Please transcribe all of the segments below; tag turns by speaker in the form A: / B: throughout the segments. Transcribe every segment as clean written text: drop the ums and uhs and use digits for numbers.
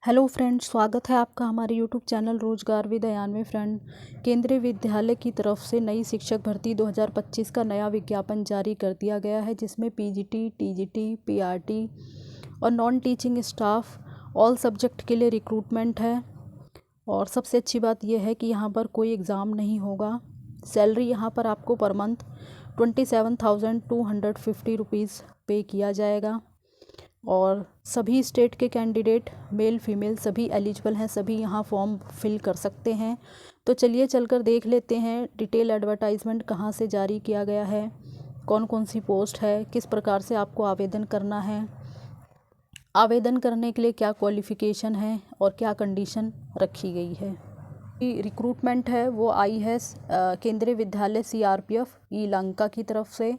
A: Hello friend, स्वागत है आपका हमारे यूट्यूब चैनल रोजगार विद अयान में। फ्रेंड, केंद्रीय विद्यालय की तरफ से नई शिक्षक भर्ती 2025 का नया विज्ञापन जारी कर दिया गया है, जिसमें पीजीटी, टीजीटी, पीआरटी और non teaching staff all subject के लिए रिक्रूटमेंट है। और सबसे अच्छी बात यह है कि यहाँ पर कोई एग्ज़ाम नहीं होगा। सैलरी यहाँ पर आपको पर मंथ 27,250 रुपीज़ पे किया जाएगा। और सभी स्टेट के कैंडिडेट मेल फीमेल सभी एलिजिबल हैं, सभी यहाँ फॉर्म फिल कर सकते हैं। तो चलिए चलकर देख लेते हैं डिटेल एडवर्टाइजमेंट कहाँ से जारी किया गया है, कौन कौन सी पोस्ट है, किस प्रकार से आपको आवेदन करना है, आवेदन करने के लिए क्या क्वालिफ़िकेशन है और क्या कंडीशन रखी गई है। रिक्रूटमेंट है वो आई है केंद्रीय विद्यालय सीआरपीएफ ई लंका की तरफ से।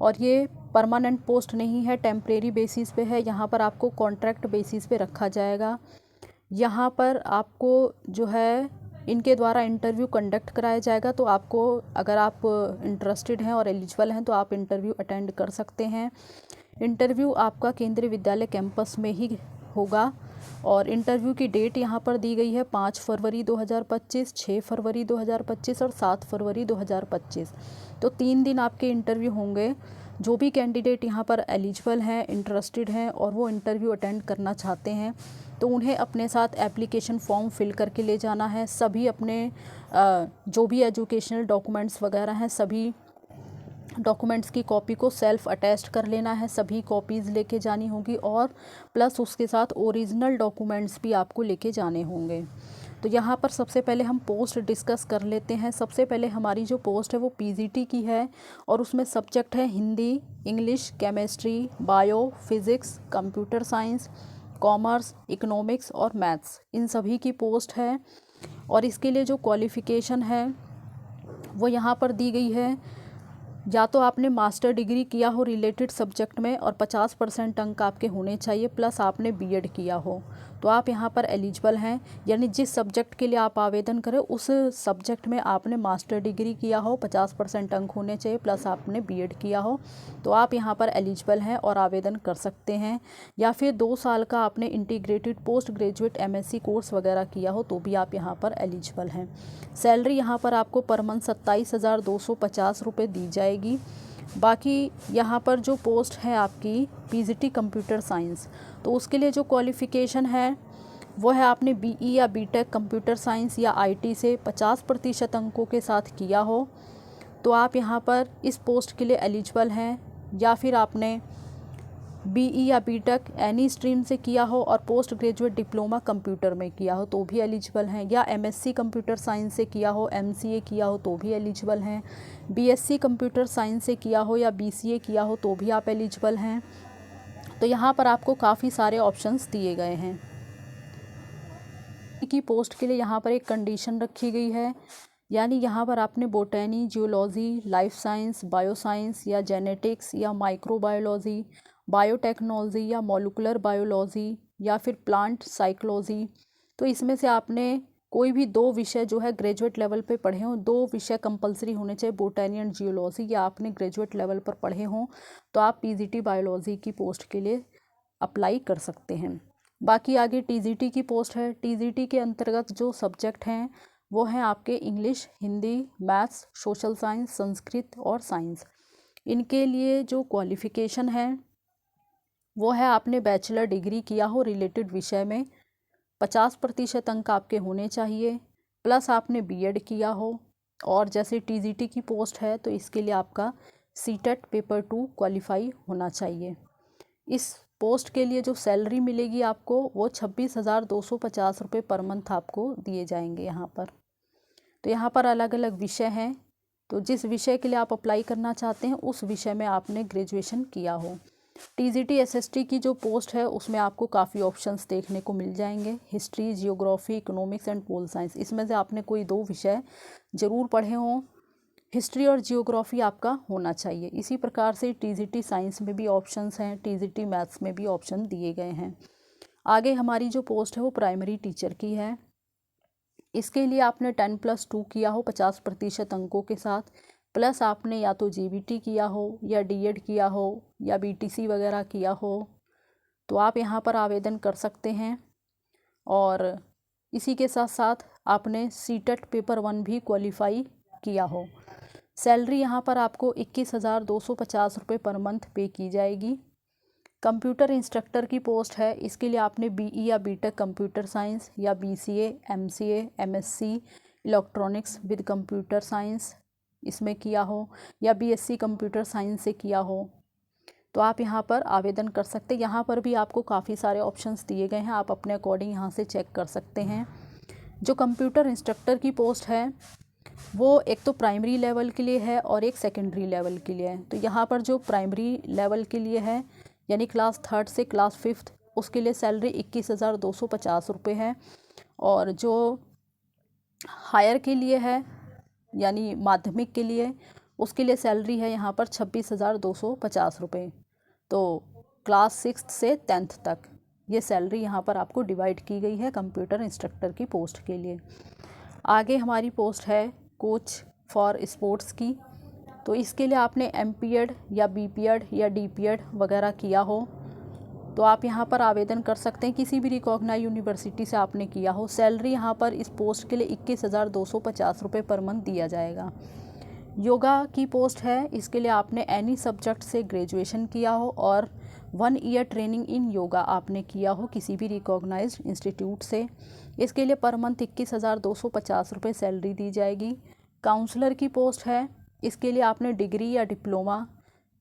A: और ये परमानेंट पोस्ट नहीं है, टेम्परेरी बेसिस पे है। यहाँ पर आपको कॉन्ट्रैक्ट बेसिस पे रखा जाएगा। यहाँ पर आपको जो है इनके द्वारा इंटरव्यू कंडक्ट कराया जाएगा। तो आपको अगर आप इंटरेस्टेड हैं और एलिजिबल हैं तो आप इंटरव्यू अटेंड कर सकते हैं। इंटरव्यू आपका केंद्रीय विद्यालय कैंपस में ही होगा। और इंटरव्यू की डेट यहाँ पर दी गई है 5 फरवरी 2025, 6 फरवरी 2025 और 7 फरवरी 2025। तो 3 दिन आपके इंटरव्यू होंगे। जो भी कैंडिडेट यहाँ पर एलिजिबल हैं, इंटरेस्टेड हैं और वो इंटरव्यू अटेंड करना चाहते हैं तो उन्हें अपने साथ एप्लीकेशन फॉर्म फिल करके ले जाना है। सभी अपने जो भी एजुकेशनल डॉक्यूमेंट्स वगैरह हैं, सभी डॉक्यूमेंट्स की कॉपी को सेल्फ अटैच्ड कर लेना है, सभी कॉपीज़ लेके जानी होगी। और प्लस उसके साथ ओरिजिनल डॉक्यूमेंट्स भी आपको लेके जाने होंगे। तो यहाँ पर सबसे पहले हम पोस्ट डिस्कस कर लेते हैं। सबसे पहले हमारी जो पोस्ट है वो पीजीटी की है और उसमें सब्जेक्ट है Hindi, English, chemistry, bio, physics, computer science, commerce, economics और मैथ्स, इन सभी की पोस्ट है। और इसके लिए जो क्वालिफ़िकेशन है वो यहाँ पर दी गई है। या तो आपने मास्टर डिग्री किया हो रिलेटेड सब्जेक्ट में और 50% अंक आपके होने चाहिए, प्लस आपने बीएड किया हो, तो आप यहाँ पर एलिजिबल हैं। यानी जिस सब्जेक्ट के लिए आप आवेदन करें उस सब्जेक्ट में आपने मास्टर डिग्री किया हो, 50% अंक होने चाहिए, प्लस आपने बीएड किया हो, तो आप यहाँ पर एलिजिबल हैं और आवेदन कर सकते हैं। या फिर 2 साल का आपने integrated post graduate MSc course वगैरह किया हो तो भी आप यहाँ पर एलिजिबल हैं। सैलरी यहाँ पर आपको पर मंथ 27,250 रुपये दी जाएगी। बाकी यहाँ पर जो पोस्ट है आपकी पीजीटी कंप्यूटर साइंस, तो उसके लिए जो क्वालिफ़िकेशन है वो है आपने बीई या बीटेक कंप्यूटर साइंस या आईटी से 50% अंकों के साथ किया हो तो आप यहाँ पर इस पोस्ट के लिए एलिजिबल हैं। या फिर आपने बीई या बीटेक एनी स्ट्रीम से किया हो और पोस्ट ग्रेजुएट डिप्लोमा कंप्यूटर में किया हो तो भी एलिजिबल हैं। या एमएससी कंप्यूटर साइंस से किया हो, एमसीए किया हो तो भी एलिजिबल हैं। बीएससी कंप्यूटर साइंस से किया हो या बीसीए किया हो तो भी आप एलिजिबल हैं। तो यहाँ पर आपको काफ़ी सारे ऑप्शंस दिए गए हैं। की पोस्ट के लिए यहाँ पर एक कंडीशन रखी गई है, यानी यहाँ पर आपने botany, geology, life science, bioscience या जेनेटिक्स या माइक्रोबायोलॉजी, बायोटेक्नोलॉजी या मॉलिक्यूलर बायोलॉजी या फिर प्लांट साइकोलॉजी, तो इसमें से आपने कोई भी 2 विषय जो है ग्रेजुएट लेवल पे पढ़े हों, 2 विषय कंपलसरी होने चाहिए, बोटैनी एंड जियोलॉजी, या आपने ग्रेजुएट लेवल पर पढ़े हों तो आप पीजीटी बायोलॉजी की पोस्ट के लिए अप्लाई कर सकते हैं। बाकी आगे टीजीटी की पोस्ट है। टीजीटी के अंतर्गत जो सब्जेक्ट हैं वो हैं आपके English, Hindi, maths, social science, Sanskrit और साइंस। इनके लिए जो क्वालिफ़िकेशन है वो है आपने बैचलर डिग्री किया हो रिलेटेड विषय में, 50% अंक आपके होने चाहिए, प्लस आपने बीएड किया हो। और जैसे टीजीटी की पोस्ट है तो इसके लिए आपका सीटेट पेपर 2 क्वालिफाई होना चाहिए। इस पोस्ट के लिए जो सैलरी मिलेगी आपको वो 26,250 रुपये पर मंथ आपको दिए जाएंगे यहाँ पर। तो यहाँ पर अलग अलग विषय हैं, तो जिस विषय के लिए आप अप्लाई करना चाहते हैं उस विषय में आपने ग्रेजुएशन किया हो। टीजीटी एसएसटी की जो पोस्ट है उसमें आपको काफ़ी ऑप्शंस देखने को मिल जाएंगे, history, geography, economics and pol science, इसमें से आपने कोई 2 विषय ज़रूर पढ़े हों। हिस्ट्री और जियोग्राफी आपका होना चाहिए। इसी प्रकार से टीजीटी साइंस में भी ऑप्शंस हैं, टीजीटी मैथ्स में भी ऑप्शन दिए गए हैं। आगे हमारी जो पोस्ट है वो प्राइमरी टीचर की है। इसके लिए आपने 10+2 किया हो 50% अंकों के साथ, प्लस आपने या तो जीबीटी किया हो या डीएड किया हो या बीटीसी वगैरह किया हो तो आप यहाँ पर आवेदन कर सकते हैं। और इसी के साथ साथ आपने सीटेट पेपर 1 भी क्वालिफाई किया हो। सैलरी यहाँ पर आपको 21,250 रुपये पर मंथ पे की जाएगी। कंप्यूटर इंस्ट्रक्टर की पोस्ट है, इसके लिए आपने BE या BTech कंप्यूटर साइंस या BCA, MCA, MSc electronics with computer science इसमें किया हो या BSc कंप्यूटर साइंस से किया हो, तो आप यहाँ पर आवेदन कर सकते हैं। यहाँ पर भी आपको काफ़ी सारे ऑप्शंस दिए गए हैं, आप अपने अकॉर्डिंग यहाँ से चेक कर सकते हैं। जो कंप्यूटर इंस्ट्रक्टर की पोस्ट है वो एक तो प्राइमरी लेवल के लिए है और एक सेकेंडरी लेवल के लिए है। तो यहाँ पर जो प्राइमरी लेवल के लिए है यानी क्लास 3rd से क्लास 5th, उसके लिए सैलरी 21,250 रुपये है। और जो हायर के लिए है यानी माध्यमिक के लिए, उसके लिए सैलरी है यहाँ पर 26,250 रुपये। तो क्लास 6th से 10th तक ये सैलरी यहाँ पर आपको डिवाइड की गई है कंप्यूटर इंस्ट्रक्टर की पोस्ट के लिए। आगे हमारी पोस्ट है कोच फॉर स्पोर्ट्स की। तो इसके लिए आपने MPEd या BPEd या DPEd वगैरह किया हो तो आप यहाँ पर आवेदन कर सकते हैं। किसी भी रिकॉग्नाइज यूनिवर्सिटी से आपने किया हो। सैलरी यहाँ पर इस पोस्ट के लिए 21,250 रुपये पर मंथ दिया जाएगा। योगा की पोस्ट है, इसके लिए आपने एनी सब्जेक्ट से ग्रेजुएशन किया हो और 1 ईयर ट्रेनिंग इन योगा आपने किया हो किसी भी रिकॉग्नाइज इंस्टीट्यूट से। इसके लिए पर मंथ 21,250 रुपये सैलरी दी जाएगी। काउंसलर की पोस्ट है, इसके लिए आपने डिग्री या डिप्लोमा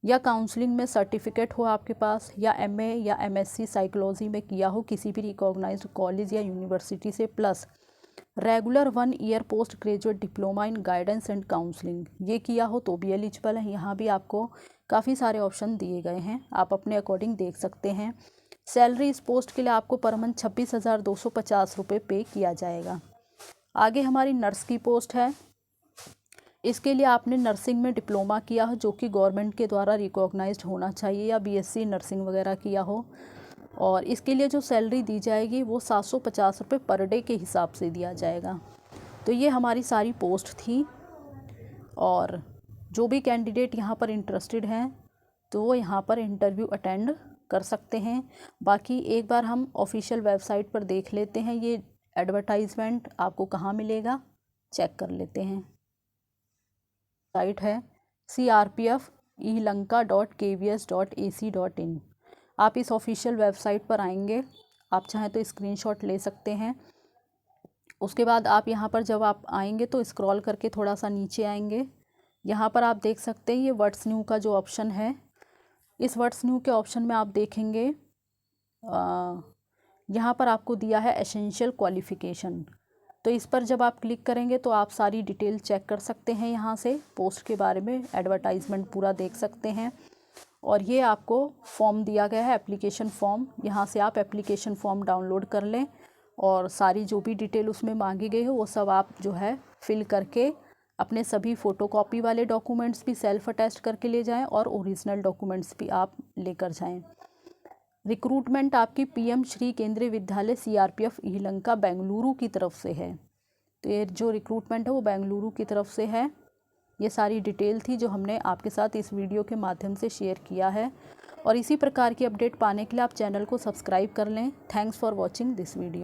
A: या काउंसलिंग में सर्टिफिकेट हो आपके पास या MA या MSc साइकोलॉजी में किया हो किसी भी रिकॉग्नाइज्ड कॉलेज या यूनिवर्सिटी से, plus regular 1 year post graduate diploma in guidance and counselling ये किया हो तो भी एलिजिबल है। यहाँ भी आपको काफ़ी सारे ऑप्शन दिए गए हैं, आप अपने अकॉर्डिंग देख सकते हैं। सैलरी इस पोस्ट के लिए आपको पर मंथ 26,250 रुपये पे किया जाएगा। आगे हमारी नर्स की पोस्ट है, इसके लिए आपने नर्सिंग में डिप्लोमा किया हो जो कि गवर्नमेंट के द्वारा रिकॉग्नाइज्ड होना चाहिए या BSc नर्सिंग वगैरह किया हो। और इसके लिए जो सैलरी दी जाएगी वो 750 रुपये पर डे के हिसाब से दिया जाएगा। तो ये हमारी सारी पोस्ट थी और जो भी कैंडिडेट यहाँ पर इंटरेस्टेड हैं तो वो यहाँ पर इंटरव्यू अटेंड कर सकते हैं। बाकी एक बार हम ऑफिशियल वेबसाइट पर देख लेते हैं, ये एडवर्टाइजमेंट आपको कहाँ मिलेगा चेक कर लेते हैं। साइट है crpf-elanka.kvs.ac.in। आप इस ऑफिशियल वेबसाइट पर आएंगे, आप चाहें तो स्क्रीनशॉट ले सकते हैं। उसके बाद आप यहाँ पर जब आप आएंगे तो स्क्रॉल करके थोड़ा सा नीचे आएंगे, यहाँ पर आप देख सकते हैं ये व्हाट्स न्यू का जो ऑप्शन है, इस व्हाट्स न्यू के ऑप्शन में आप देखेंगे यहाँ पर आपको दिया है एसेंशियल क्वालिफ़िकेशन। तो इस पर जब आप क्लिक करेंगे तो आप सारी डिटेल चेक कर सकते हैं, यहाँ से पोस्ट के बारे में एडवर्टाइजमेंट पूरा देख सकते हैं। और ये आपको फॉर्म दिया गया है एप्लीकेशन फॉर्म, यहाँ से आप एप्लीकेशन फॉर्म डाउनलोड कर लें और सारी जो भी डिटेल उसमें मांगी गई हो वो सब आप जो है फिल करके अपने सभी फ़ोटोकॉपी वाले डॉक्यूमेंट्स भी सेल्फ अटैच करके ले जाएं और ओरिजिनल डॉक्यूमेंट्स भी आप लेकर जाएं। रिक्रूटमेंट आपकी PM श्री केंद्रीय विद्यालय CRPF इलंका बेंगलुरु की तरफ से है। तो ये जो रिक्रूटमेंट है वो बेंगलुरु की तरफ से है। ये सारी डिटेल थी जो हमने आपके साथ इस वीडियो के माध्यम से शेयर किया है और इसी प्रकार की अपडेट पाने के लिए आप चैनल को सब्सक्राइब कर लें। Thanks for watching this video.